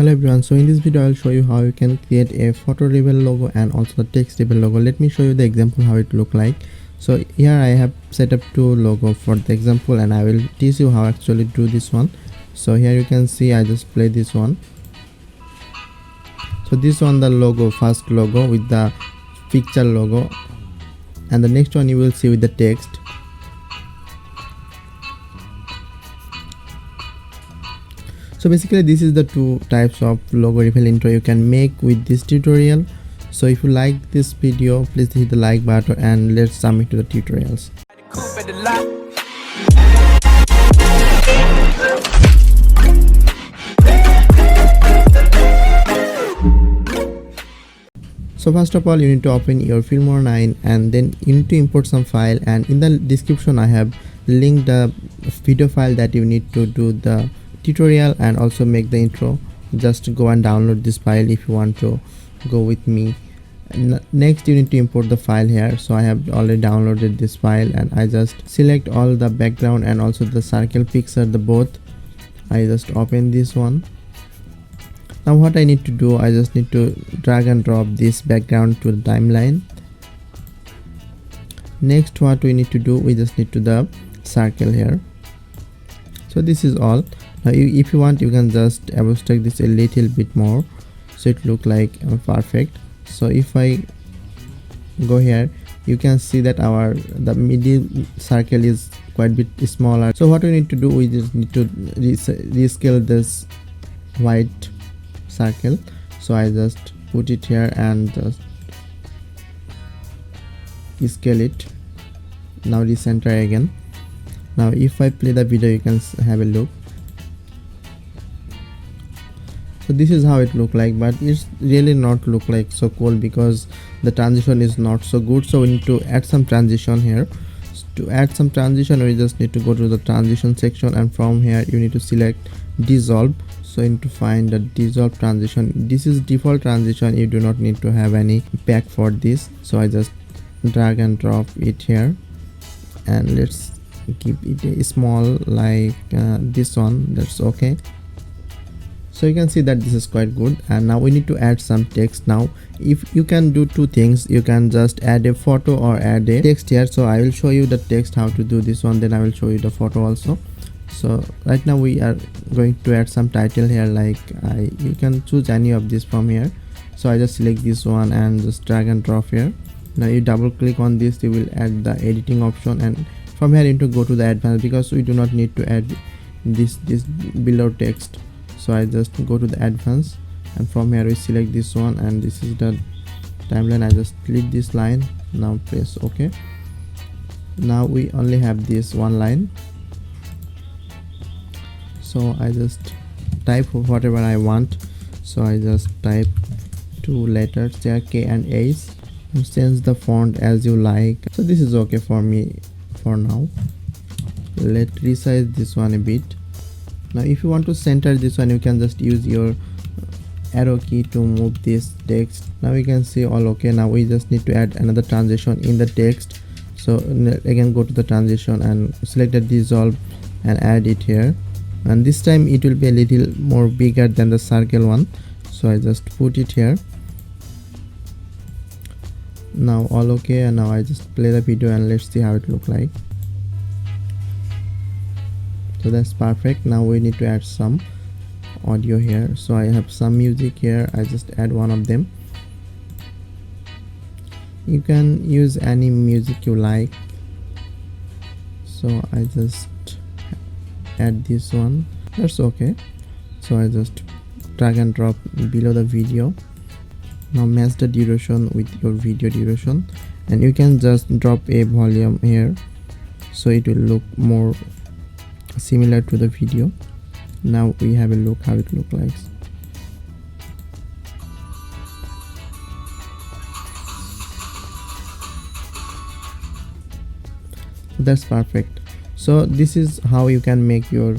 Hello everyone, so in this video I'll show you how you can create a photo label logo and also the text label logo. Let me show you the example how it look like. So here I have set up two logo for the example and I will teach you how actually do this one. So here you can see I just play this one. So this one the logo, first logo with the picture logo, and the next one you will see with the text. So basically this is the two types of logo reveal intro you can make with this tutorial. So if you like this video, please hit the like button and let's jump into the tutorials. So first of all you need to open your Filmora 9 and then you need to import some file, and in the description I have linked the video file that you need to do the tutorial and also make the intro. Just go and download this file if you want to go with me. Next you need to import the file here. So I have already downloaded this file and I just select all the background and also the circle picture, the both. I just open this one. Now what I need to do, I just need to drag and drop this background to the timeline. Next what we need to do, we just need to the circle here. So this is all. Now if you want you can just abstract this a little bit more so it look like perfect. So if I go here you can see that the middle circle is quite bit smaller. So what we need to do, we just need to rescale this white circle. So I just put it here and just scale it. Now recenter again. Now if I play the video you can have a look. So this is how it look like, but it's really not look like so cool because the transition is not so good. So we need to add some transition here. To add some transition we just need to go to the transition section, and from here you need to select dissolve. So you need to find the dissolve transition. This is default transition, you do not need to have any pack for this. So I just drag and drop it here and let's keep it a small like this one. That's okay. So you can see that this is quite good, and now we need to add some text. Now if you can do two things, you can just add a photo or add a text here. So I will show you the text how to do this one, then I will show you the photo also. So right now we are going to add some title here, like you can choose any of this from here. So I just select this one and just drag and drop here. Now you double click on this, you will add the editing option, and from here you need to go to the advanced because we do not need to add this below text. So I just go to the advanced, and from here we select this one, and this is the timeline. I just click this line. Now press OK. Now we only have this one line. So I just type whatever I want. So I just type two letters there, K and H. Change the font as you like. So this is okay for me for now. Let's resize this one a bit. Now if you want to center this one, you can just use your arrow key to move this text. Now you can see all okay. Now we just need to add another transition in the text. So again go to the transition and select the dissolve and add it here, and this time it will be a little more bigger than the circle one. So I just put it here. Now all okay, and now I just play the video and let's see how it look like. So that's perfect. Now we need to add some audio here. So I have some music here, I just add one of them. You can use any music you like. So I just add this one. That's okay. So I just drag and drop below the video. Now match the duration with your video duration, and you can just drop a volume here so it will look more similar to the video. Now we have a look how it look like. That's perfect. So this is how you can make your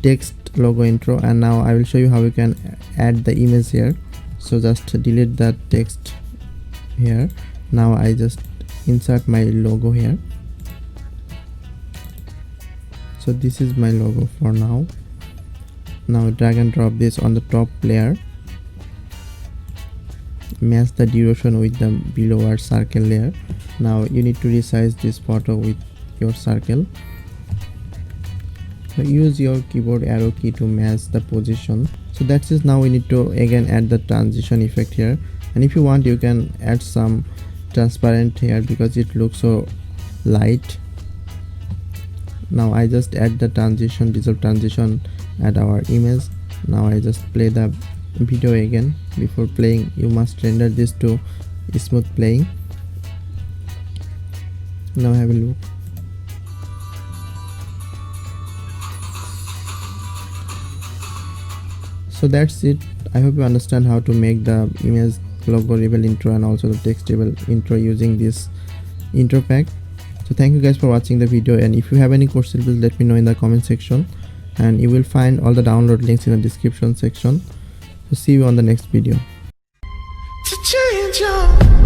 text logo intro, and now I will show you how you can add the image here. So just delete that text here. Now I just insert my logo here. So this is my logo for now. Now drag and drop this on the top layer. Match the duration with the below our circle layer. Now you need to resize this photo with your circle. So use your keyboard arrow key to match the position. So that's it. Now we need to again add the transition effect here, and if you want you can add some transparent here because it looks so light. Now I just add the transition, dissolve transition at our image. Now I just play the video again. Before playing you must render this to smooth playing. Now have a look. So that's it. I hope you understand how to make the image logo rebel intro and also the text rebel intro using this intro pack. So thank you guys for watching the video, and if you have any questions please let me know in the comment section, and you will find all the download links in the description section. So see you on the next video. To change your